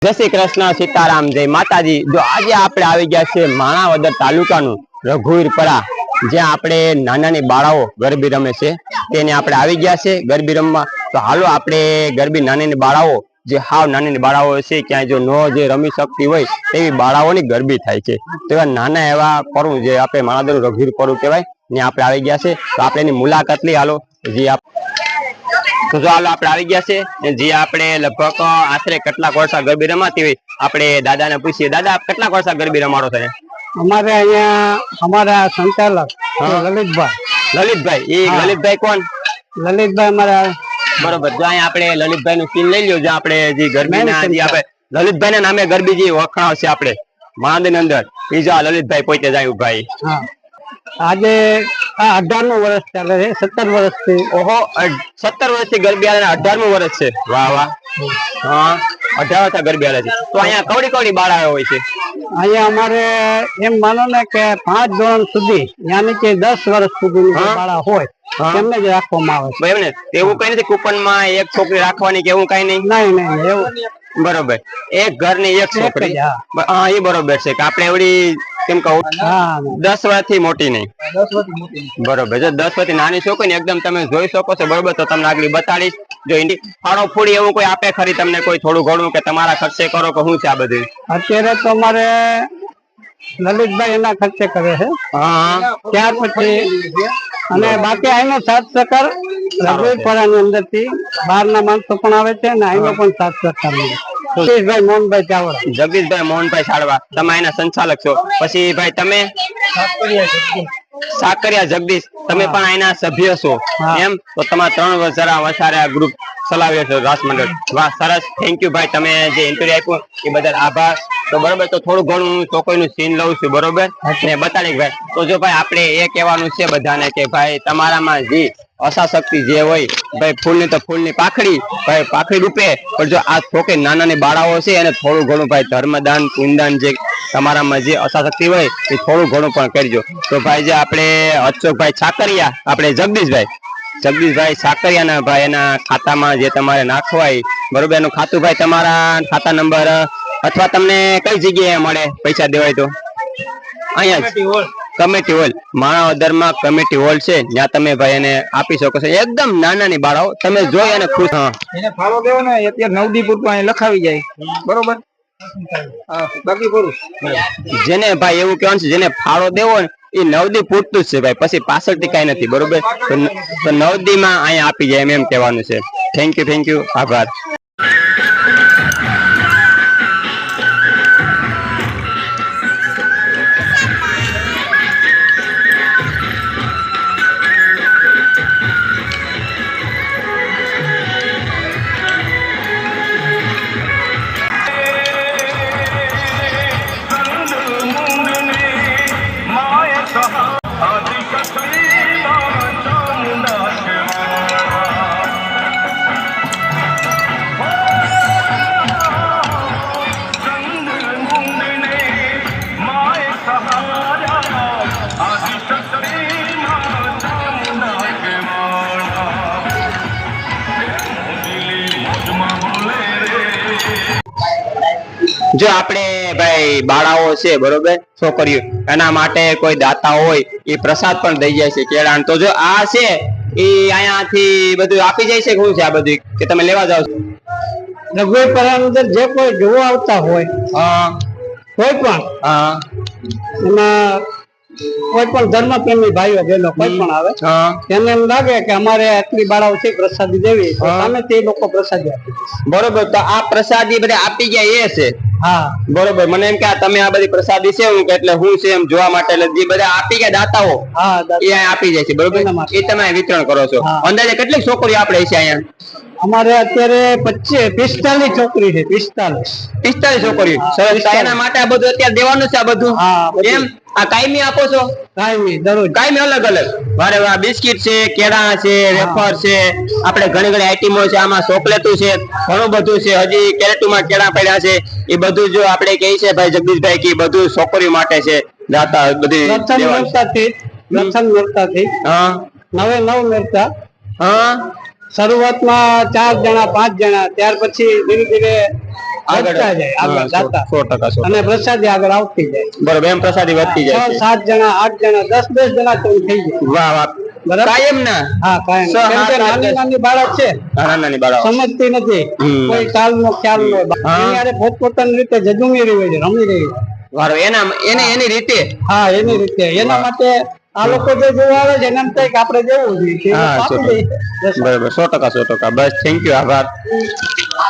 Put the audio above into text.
जय श्री कृष्ण सीताराम जय माताजी। जो आज आपणे આવી ગયા છે માણાવદર તાલુકાનું રઘુવીરપરા, જ્યાં આપણે નાનાની બાળાઓ ગરબી રમે છે તેને આપણે આવી ગયા છે ગરબી રમવા। તો હાલો આપણે ગરબી નાની બાળાઓ જે હાવ નાની બાળાઓ છે ક્યાંય જો નો જે રમી શકતી હોય તેવી બાળાઓની ગરબી થાય છે। તો એવા નાના એવા પરું જે આપણે માણાવદર રઘુવીર પરું કહેવાય ને આપણે આવી ગયા છે। તો આપણે એની મુલાકાત લઈ હાલો। જે तो जो हाल आप आई गया है जी आपने लगभग आश्रे કેટલાક વર્ષ गरबी रमाती हुई आपने दादा ने पूछिए। दादा आप કેટલાક વર્ષ गरबी रमाड़ो थे? हमारे यहाँ हमारा संचालक ललित भाई ये ललित भाई कौन? ललित भाई हमारा बरोबर। जो अँ आपने ललित भाई नु सीन लई लो जो आपने जी गरबी ना जी आप ललित भाई ना नामे गरबी जी वखणाव छे आपने मांदन अंदर ई जो ललित भाई पोते जाय भाई। हाँ आज 18 वर्ष चाले है 17 वर्ष से। ओहो 17 वर्ष से गरबी आले 18 वर्ष से। वाह वाह। हाँ 18 था गरबी आले। तो अँ कवड़ी कवड़ी बाळा होय छे? अँ हमारे एम मानो ने के 5 धोरण सुधी यानी के 10 वर्ष सुधी बाळा होय तेमने ज राखवामां आवे छे। एमने एवुं कई नथी कूपन में एक छोकरी राखवानी के एवुं कई नहीं? नहीं एवुं बरोबर। एक घर ने एक छोकरी। हाँ ये बरोबर है कि आपने एवडी केम कहूं 10 वर्ष थी मोटी नहीं? 10 वर्ष मोटी बरोबर। जो 10 वर्ष नानी छोकरी एकदम तमे जोई शको छो बरोबर। तो तमने आगळी बताडीश जो इंडी फाळो फूडी एवुं कोई आपे खरी तमने कोई थोडું ઘણું કે તમારા ખર્ચે કરો કે હું છે આ બધું? અત્યારે તો અમારે લલિતભાઈ એના ખર્ચે કરે છે। હા ત્યાર પછી અને બાકી આનો સાથ સહકાર રઘુવીરપરાની અંદરથી બહારના માણસો પણ આવે છે અને આનો પણ સાથ સહકાર મળે। જગદીશભાઈ મોહનભાઈ ચાવડા। જગદીશભાઈ મોહનભાઈ ચાવડા તમે એના સંચાલક છો। પછી ભાઈ તમે સાકરિયા જગદીશ તમે પણ એના સભ્ય છો એમ? તો તમારા 3 વર્ષ જરા વસારે આ ગ્રુપ ચલાવ્યો છે રાસ મંડળ। વાહ સરસ થેન્ક યુ ભાઈ તમે જે ઇન્ટરવ્યુ આપ્યો એ બદલ આભાર। તો બરોબર તો થોડું ઘણું ચોકોઈનું સીન લઉં છું બરોબર ને બતાડી ભાઈ। તો જો ભાઈ આપણે એ કહેવાનું છે બધાને કે ભાઈ તમારામાં જે અસાશક્તિ જે હોય ભાઈ ફૂલની તો ફૂલની પાખડી ભાઈ પાખડી રૂપે પણ જો આ છોકરી નાનાની બાળાઓ છે એને થોડું ઘણું ભાઈ ધર્મદાન પુણ્યદાન જે તમારામાં જે અસાશક્તિ હોય એ થોડું ઘણું પણ કરજો। તો ભાઈ જે આપણે અશોકભાઈ સાકરિયા આપણે જગદીશભાઈ સાકરિયાના ભાઈ એના ખાતામાં જે તમારે નાખવાય બરોબર એનું ખાતું ભાઈ તમારા ખાતા નંબર અથવા તમને કઈ જગ્યાએ મળે પૈસા દેવાય? તો અહીંયા કમિટી હોલ માણાવદરમાં કમિટી હોલ છે જ્યાં તમે ભાઈ એને આપી શકો છો। એકદમ નાનાની બાળાઓ તમે જોઈ અને ખુશ એને ફાળો દેવો ને અત્યારે નવદીપુર તો અહીં લખાવી જાય બરોબર। બાકી પૂરું જેને ભાઈ એવું કહેવાનું છે જેને ફાળો દેવો ને એ નવદી પૂરતું જ છે ભાઈ પછી પાછળથી કઈ નથી બરોબર। તો નવદી માં અહીંયા આપી જાય એમ કહેવાનું છે। થેન્ક યુ આભાર। जो आपने भाई बाळाओ छे बरोबर छोकरीओ एना माटे कोई दाता होय ए प्रसाद पण दई जाय छे केळा। तो जो आ छे ए आयाथी બધું આપી જાય છે શું છે આ બધું કે તમે લેવા જાવ છો? રઘુવીરપરા અંદર જે કોઈ જોવા આવતા હોય કોઈ પણ એમાં કોઈ પણ ધર્મ પ્રેમી ભાઈઓ બહેનો કોઈ પણ આવે તેને એમ લાગે કે અમારે આટલી બાળાઓ છે પ્રસાદી દેવી સામે તે લોકો પ્રસાદી આપે બરોબર। તો આ પ્રસાદી બધા આપી ગયા એ છે? हाँ बरोबर। મને એમ કે તમે આ બધી પ્રસાદી છે હું કે એટલે હું છે એમ જોવા માટે એટલે જે બધા આપી ગયા દાતાઓ એ આપી જાય છે બરોબર એ તમે વિતરણ કરો છો। અંદાજે કેટલી છોકરીઓ આપણે છે અહીંયા? અમારે અત્યારે 45 છોકરી છે। 45 છોકરીઓ સરસ। એના માટે આ બધું અત્યારે દેવાનું છે આ બધું એમ? આ કાયમી આપો છો? કાયમી દરરોજ કાયમી અલગ અલગ વારે વાહ બિસ્કિટ છે કેળા છે વેફર છે આપણે ઘણી ઘણી આઈટમો છે આમાં ચોકલેટો છે ઘણું બધું છે હજી કેરેટોમાં કેળા પડ્યા છે એ બધું જો આપણે કહી છે ભાઈ જગદીશભાઈ કે બધું છોકરીઓ માટે છે દાતા બધી પ્રથમ મળતાથી 9 મળતા। हाँ શરૂઆતમાં 4 જણા 5 જણા, ત્યાર પછી ધીરે ધીરે વધતા જાય આગળ જાતા 100%. અને પ્રસાદી આગળ આવતી જાય. બરોબર, એમ પ્રસાદી વધતી જાય 6 7 જણા 8 જણા 10 જણા તો થઈ જાય. વાહ વાહ, બરાબર, કાયમ ના? હા કાયમ. કેમ કે નાની નાની બાળક છે, નાની બાળક સમજતી નથી, કોઈ કાલ નો ખ્યાલ નો, એને પોતપોતાની રીતે જજુમી રહી હોય છે, રમી રહી હોય. વારો એની રીતે. હા, એની રીતે. એના માટે આ લોકો જે જોવા આવે છે એને એમ થાય કે આપણે જવું જોઈએ. બરોબર, 100%. બસ, થેન્ક યુ, આભાર.